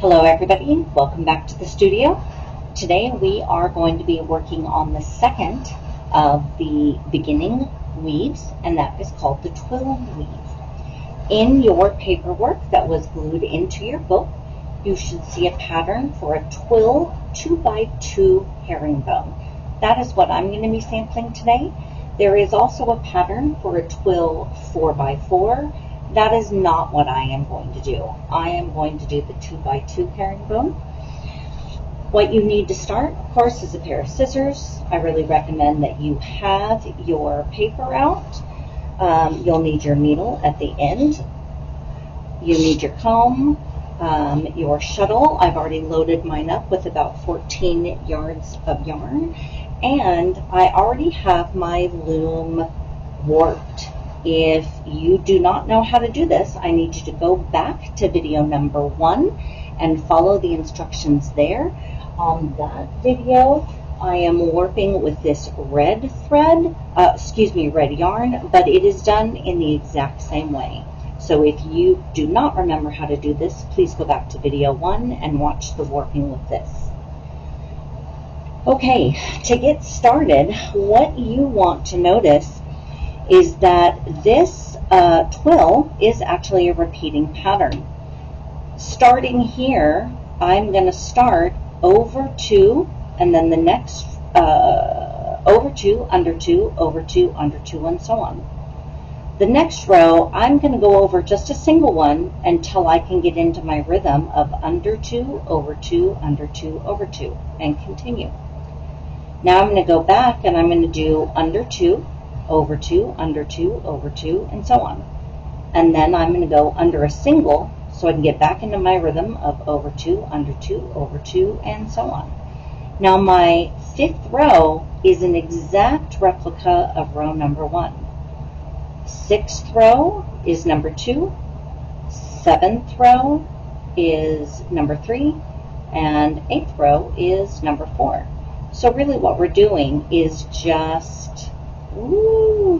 Hello everybody, welcome back to the studio. Today we are going to be working on the second of the beginning weaves, and that is called the Twill Weave. In your paperwork that was glued into your book, you should see a pattern for a twill 2x2 herringbone. That is what I'm going to be sampling today. There is also a pattern for a twill 4x4. That is not what I am going to do. I am going to do the 2x2 herringbone. What you need to start, of course, is a pair of scissors. I really recommend that you have your paper out. You'll need your needle at the end. You need your comb, your shuttle. I've already loaded mine up with about 14 yards of yarn. And I already have my loom warped. If you do not know how to do this, I need you to go back to video number 1 and follow the instructions there. On that video, I am warping with this red thread, red yarn, but it is done in the exact same way. So if you do not remember how to do this, please go back to video 1 and watch the warping with this. Okay, to get started, what you want to notice is that this twill is actually a repeating pattern. Starting here, I'm going to start over 2, and then the next over 2, under 2, over 2, under 2, and so on. The next row, I'm going to go over just a single one until I can get into my rhythm of under 2, over 2, under 2, over 2, and continue. Now I'm going to go back and I'm going to do under 2, over 2, under 2, over 2, and so on. And then I'm going to go under a single so I can get back into my rhythm of over 2, under 2, over 2, and so on. Now my 5th row is an exact replica of row number 1. 6th row is number 2. 7th row is number 3. And 8th row is number 4. So really what we're doing is just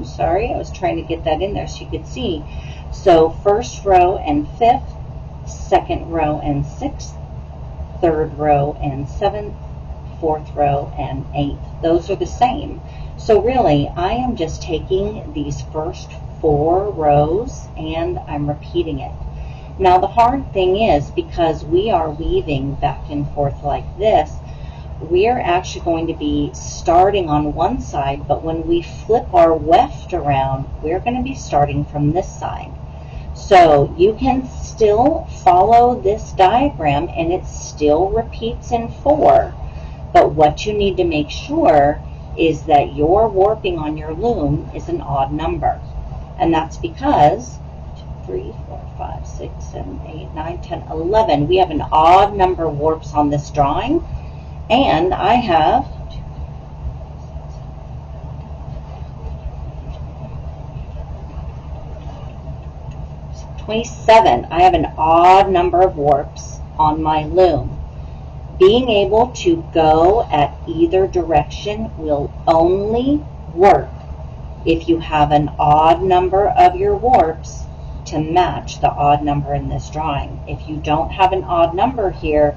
sorry, I was trying to get that in there so you could see. So 1st row and 5th, 2nd row and 6th, 3rd row and 7th, 4th row and 8th. Those are the same. So really, I am just taking these first 4 rows and I'm repeating it. Now the hard thing is, because we are weaving back and forth like this, we are actually going to be starting on one side, but when we flip our weft around, we're going to be starting from this side. So you can still follow this diagram and it still repeats in 4, but what you need to make sure is that your warping on your loom is an odd number. And that's because 3, 4, 5, 6, 7, 8, 9, 10, 11. We have an odd number of warps on this drawing. And I have 27. I have an odd number of warps on my loom. Being able to go at either direction will only work if you have an odd number of your warps to match the odd number in this drawing. If you don't have an odd number here,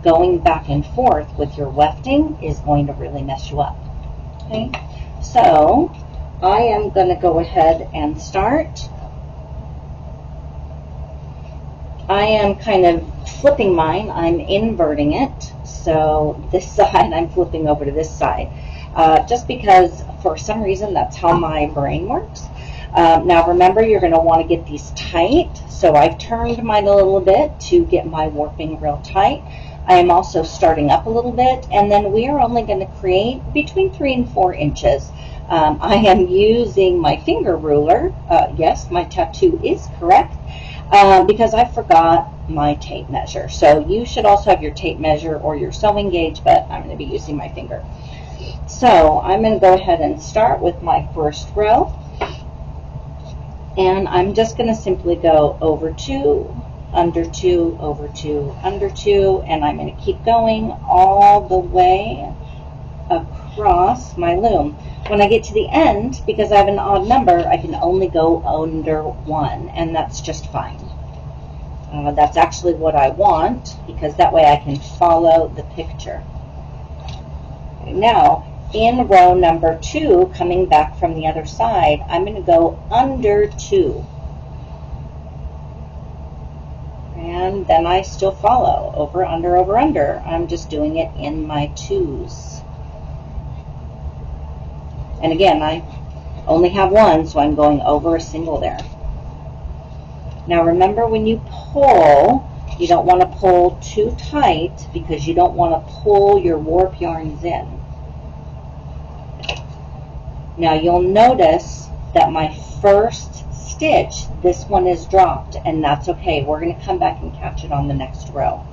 going back and forth with your wefting is going to really mess you up. Okay, so I am going to go ahead and start. I am kind of flipping mine. I'm inverting it. So this side I'm flipping over to this side. Just because for some reason that's how my brain works. Now remember, you're going to want to get these tight. So I've turned mine a little bit to get my warping real tight. I am also starting up a little bit, and then we are only going to create between 3 and 4 inches. I am using my finger ruler. Yes, my tattoo is correct, because I forgot my tape measure. So you should also have your tape measure or your sewing gauge, but I'm going to be using my finger. So I'm going to go ahead and start with my first row, and I'm just going to simply go over 2, under 2, over 2, under 2, and I'm going to keep going all the way across my loom. When I get to the end, because I have an odd number, I can only go under 1, and that's just fine. That's actually what I want, because that way I can follow the picture. Okay, now, in row number 2, coming back from the other side, I'm going to go under 2. And then I still follow, over, under, over, under. I'm just doing it in my 2s. And again, I only have one, so I'm going over a single there. Now remember, when you pull, you don't want to pull too tight because you don't want to pull your warp yarns in. Now you'll notice that my first stitch, this one is dropped, and that's okay. We're going to come back and catch it on the next row.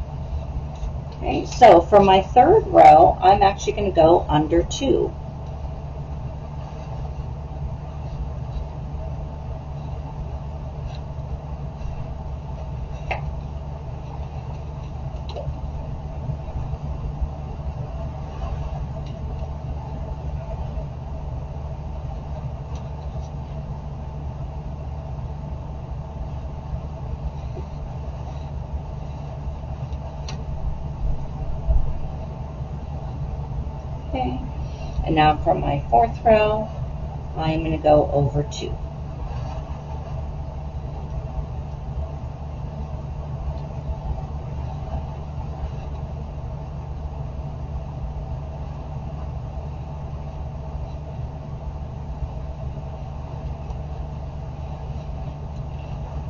Okay, so for my 3rd row, I'm actually going to go under 2. Okay, and now for my 4th row, I'm going to go over 2.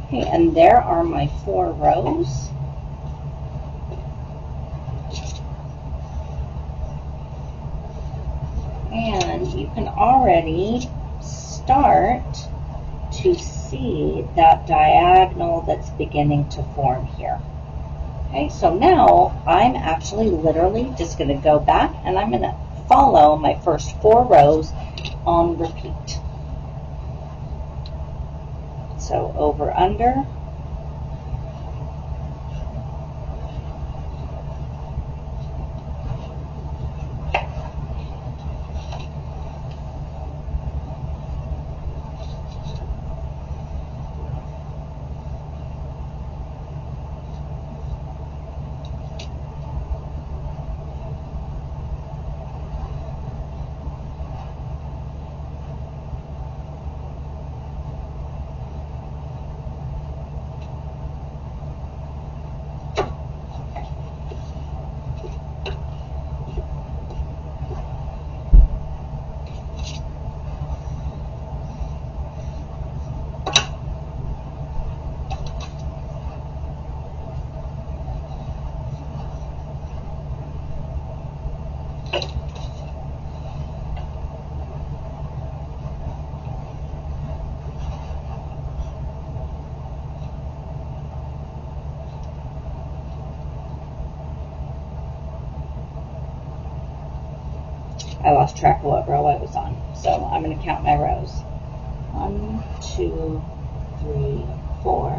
Okay, and there are my 4 rows. And you can already start to see that diagonal that's beginning to form here. Okay, so now I'm actually literally just going to go back and I'm going to follow my first 4 rows on repeat. So over, under, I lost track of what row I was on, so I'm going to count my rows. 1, 2, 3, 4.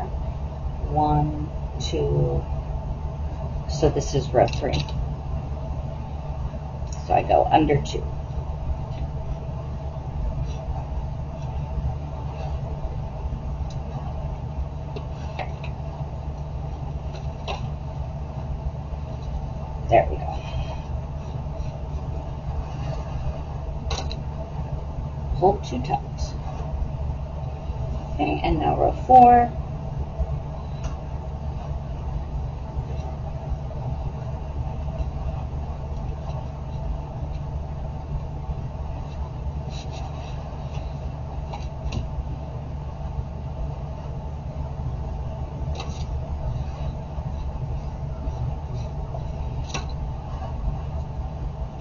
1, 2. So this is row 3. So I go under 2. There we go. Pull 2 tight. Okay, and now row 4.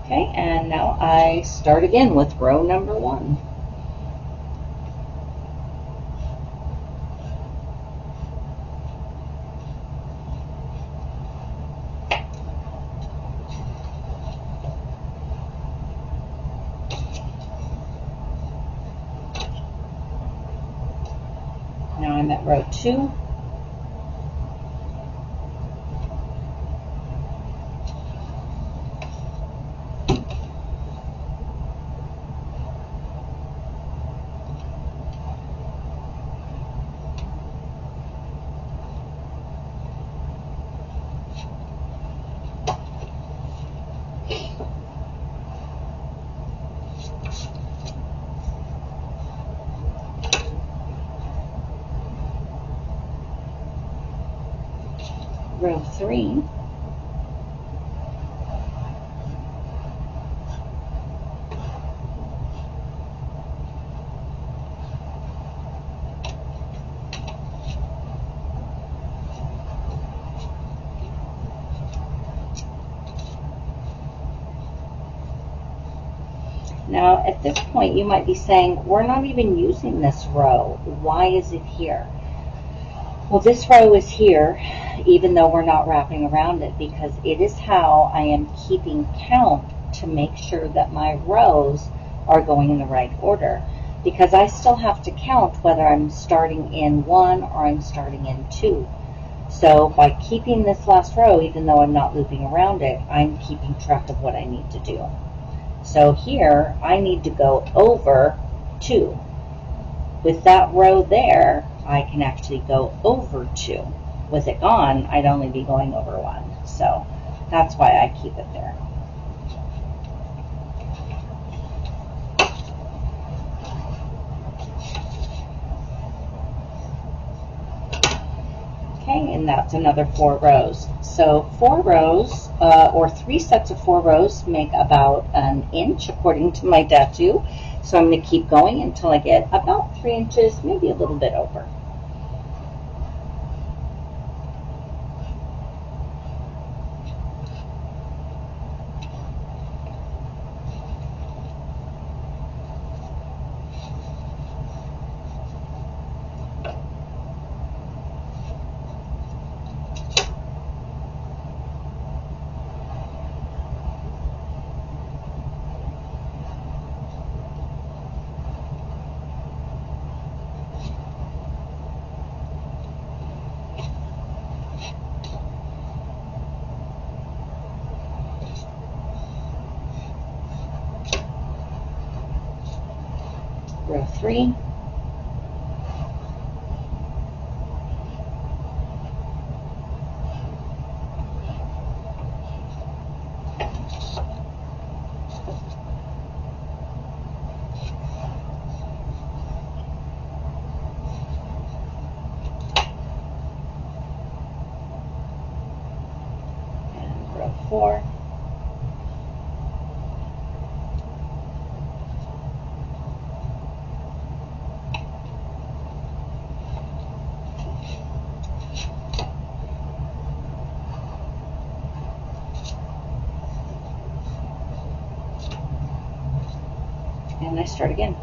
Okay, and now I start again with row number 1. Now I'm at row 2. row 3, Now, at this point, you might be saying, we're not even using this row. Why is it here? Well, this row is here, even though we're not wrapping around it, because it is how I am keeping count to make sure that my rows are going in the right order. Because I still have to count whether I'm starting in 1 or I'm starting in 2. So by keeping this last row, even though I'm not looping around it, I'm keeping track of what I need to do. So here, I need to go over 2. With that row there, I can actually go over 2. With it gone, I'd only be going over 1. So that's why I keep it there. Okay, and that's another 4 rows. So 4 rows, or 3 sets of 4 rows make about an inch according to my tattoo. So I'm going to keep going until I get about 3 inches, maybe a little bit over. Row 3. And row 4. And I start again.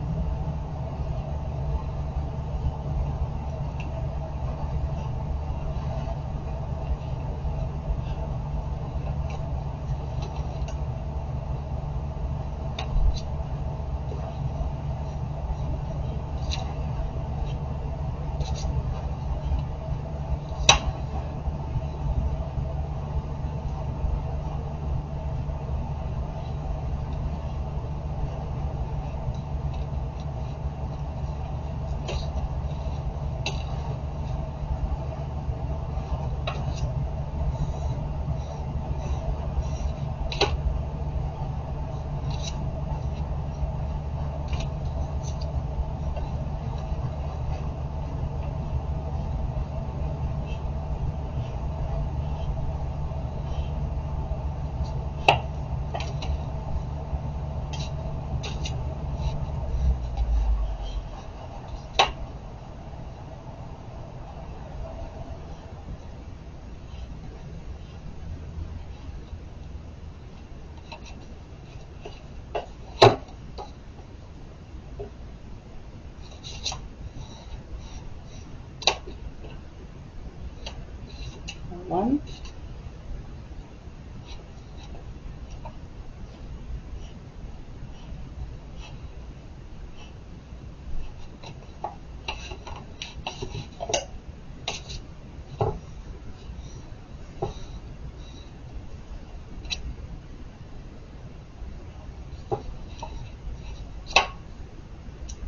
One.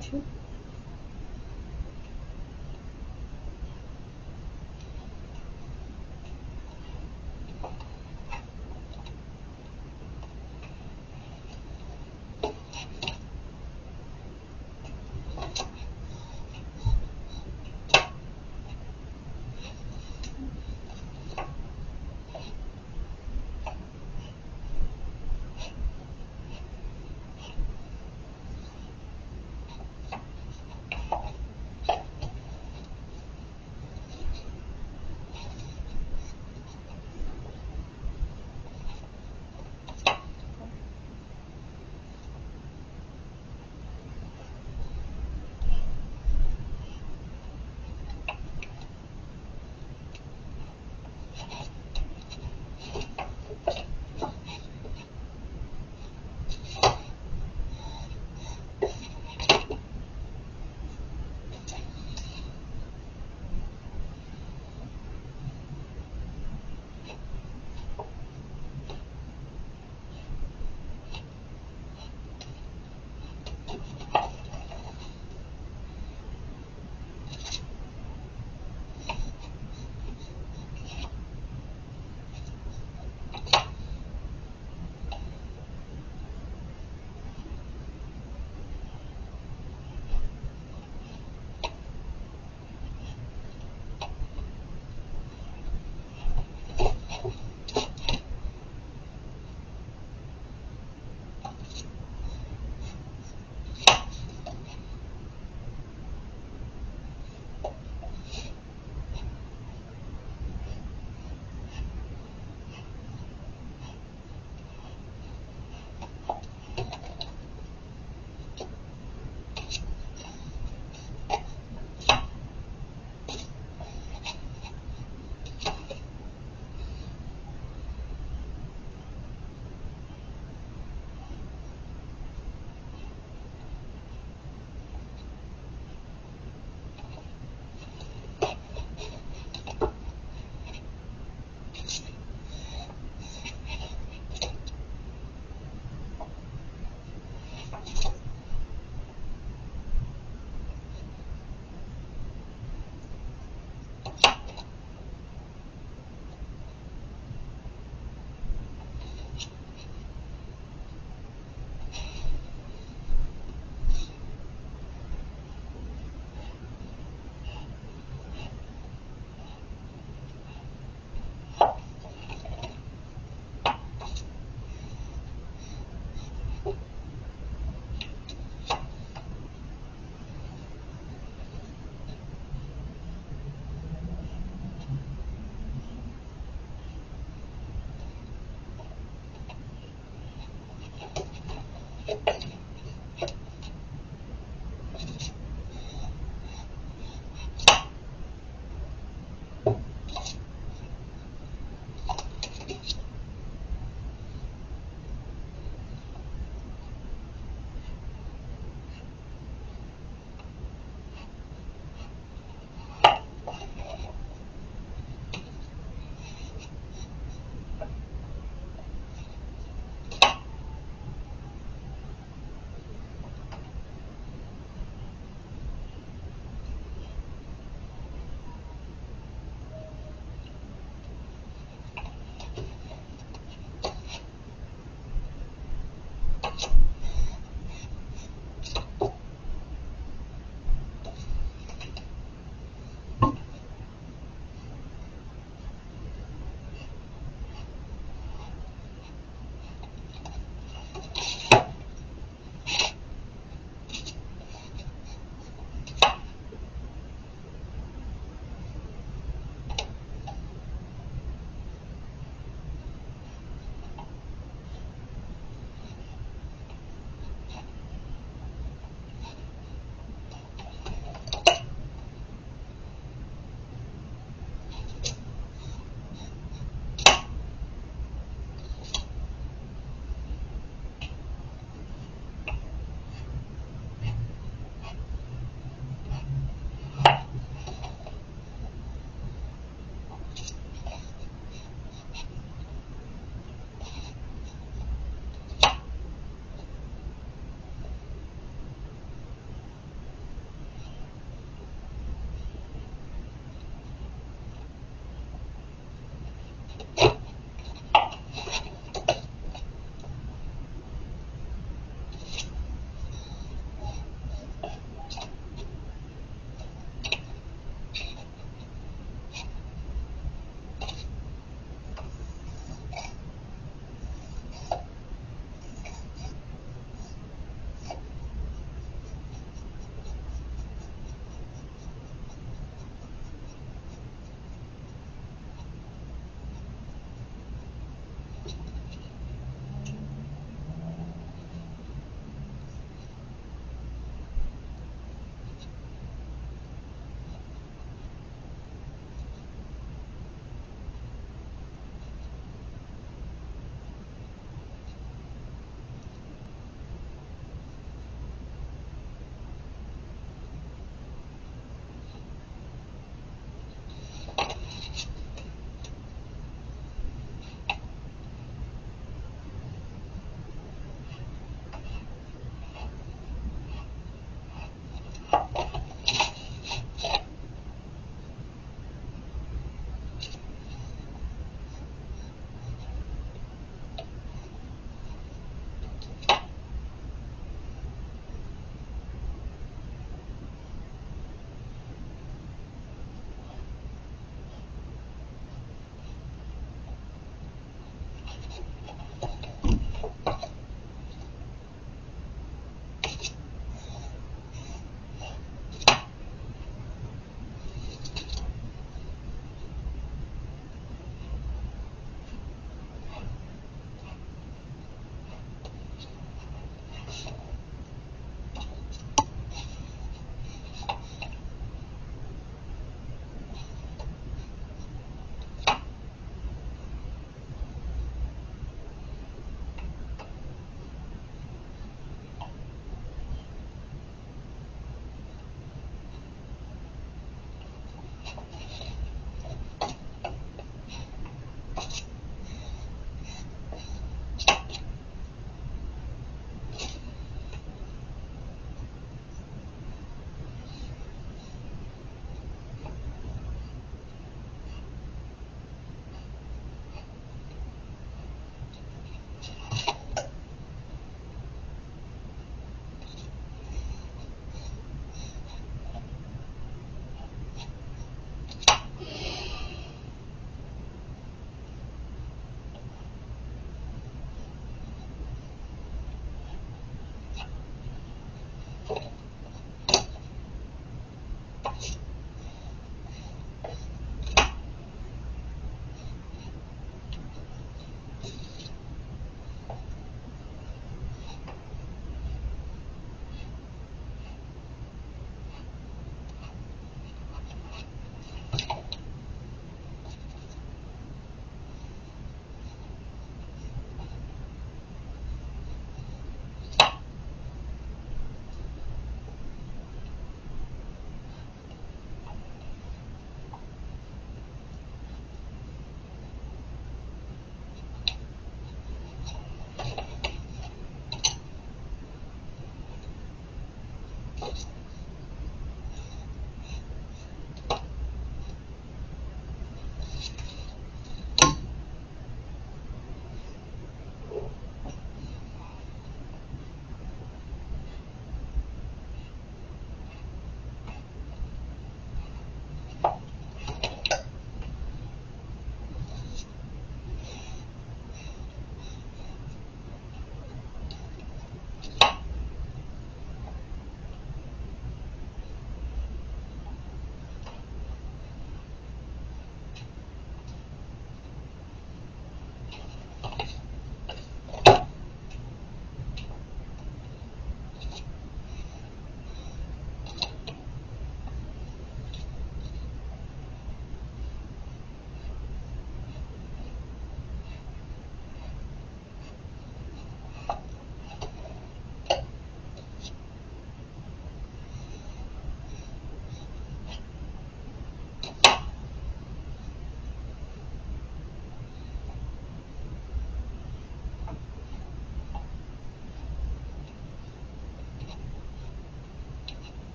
Two.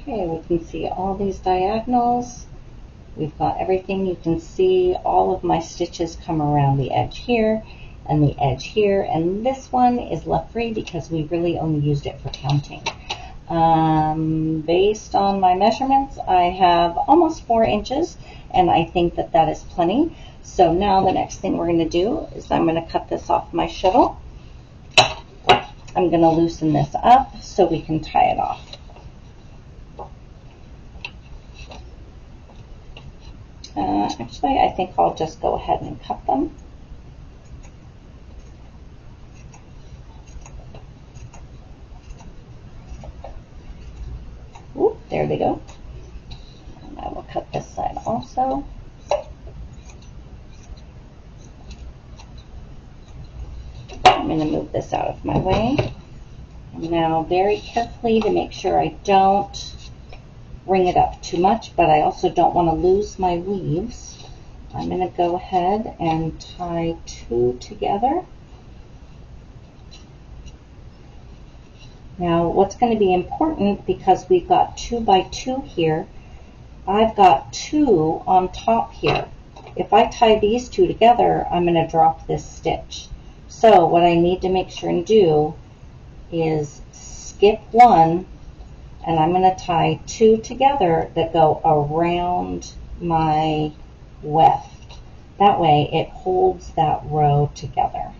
Okay, we can see all these diagonals. We've got everything. You can see all of my stitches come around the edge here and the edge here, and this one is left free because we really only used it for counting. Based on my measurements, I have almost 4 inches, and I think that that is plenty. So now the next thing we're going to do is I'm going to cut this off my shuttle. I'm going to loosen this up so we can tie it off. Actually, I think I'll just go ahead and cut them. Ooh, there they go. And I will cut this side also. I'm going to move this out of my way. And now very carefully, to make sure I don't bring it up too much, but I also don't want to lose my weaves, I'm going to go ahead and tie 2 together. Now what's going to be important, because we've got 2 by 2 here, I've got 2 on top here. If I tie these 2 together, I'm going to drop this stitch. So what I need to make sure and do is skip 1, and I'm going to tie 2 together that go around my weft. That way it holds that row together.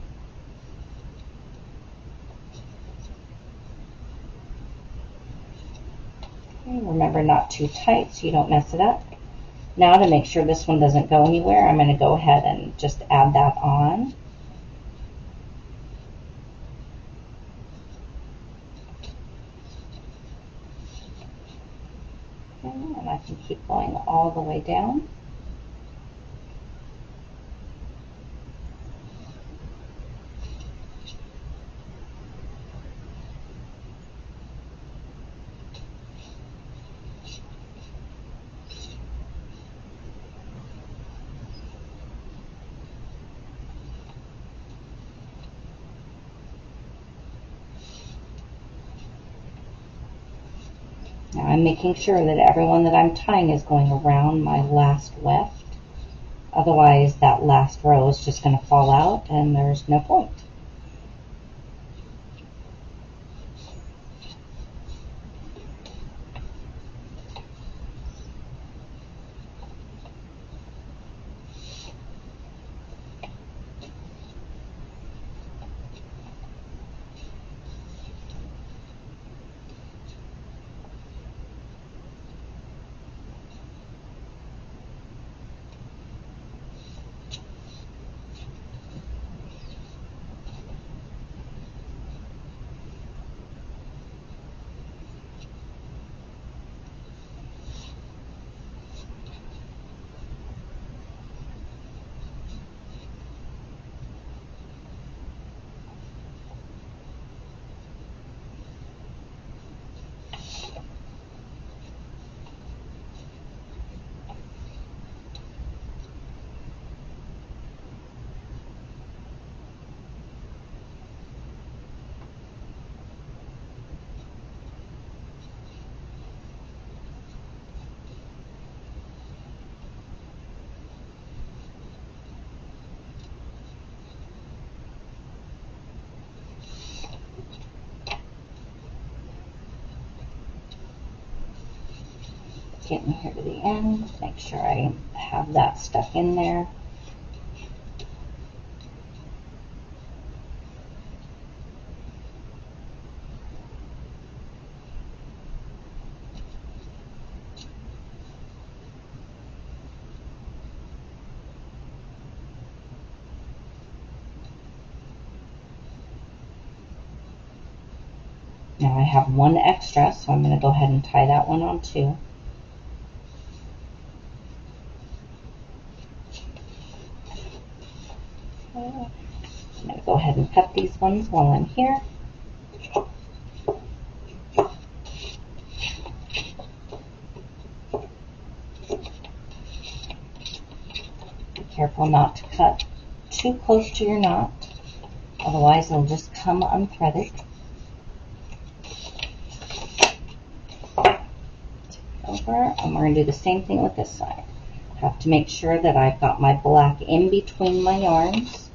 Okay, remember, not too tight so you don't mess it up. Now, to make sure this one doesn't go anywhere, I'm going to go ahead and just add that on. And I can keep going all the way down. Now I'm making sure that everyone that I'm tying is going around my last weft. Otherwise, that last row is just going to fall out and there's no point. Getting here to the end, make sure I have that stuck in there. Now I have 1 extra, so I'm going to go ahead and tie that one on too. I'm going to go ahead and cut these ones while I'm here. Be careful not to cut too close to your knot, otherwise it'll just come unthreaded. over, and we're going to do the same thing with this side. Have to make sure that I've got my black in between my yarns.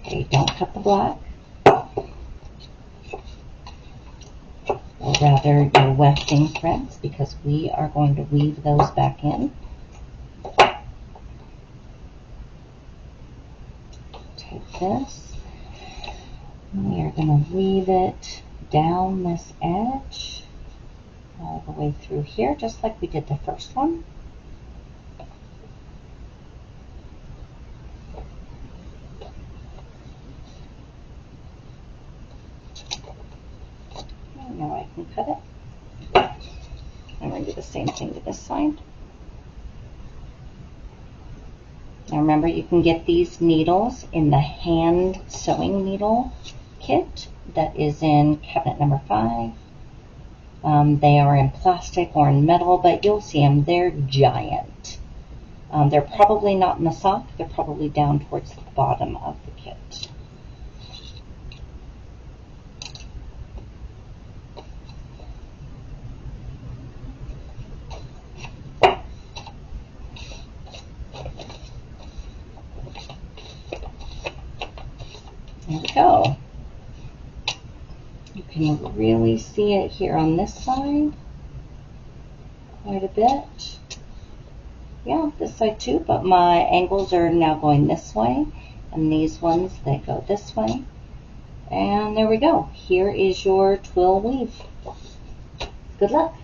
Okay, don't cut the black, or rather your wefting threads, because we are going to weave those back in. Take this, and we are going to weave it down this edge all the way through here, just like we did the first one. Now I can cut it. I'm going to do the same thing to this side. Now remember, you can get these needles in the hand sewing needle kit that is in cabinet number 5. They are in plastic or in metal, but you'll see them. They're giant. They're probably not in the sock. They're probably down towards the bottom of the kit. There we go. You can really see it here on this side quite a bit. Yeah, this side too, but my angles are now going this way, and these ones, they go this way. And there we go. Here is your twill weave. Good luck.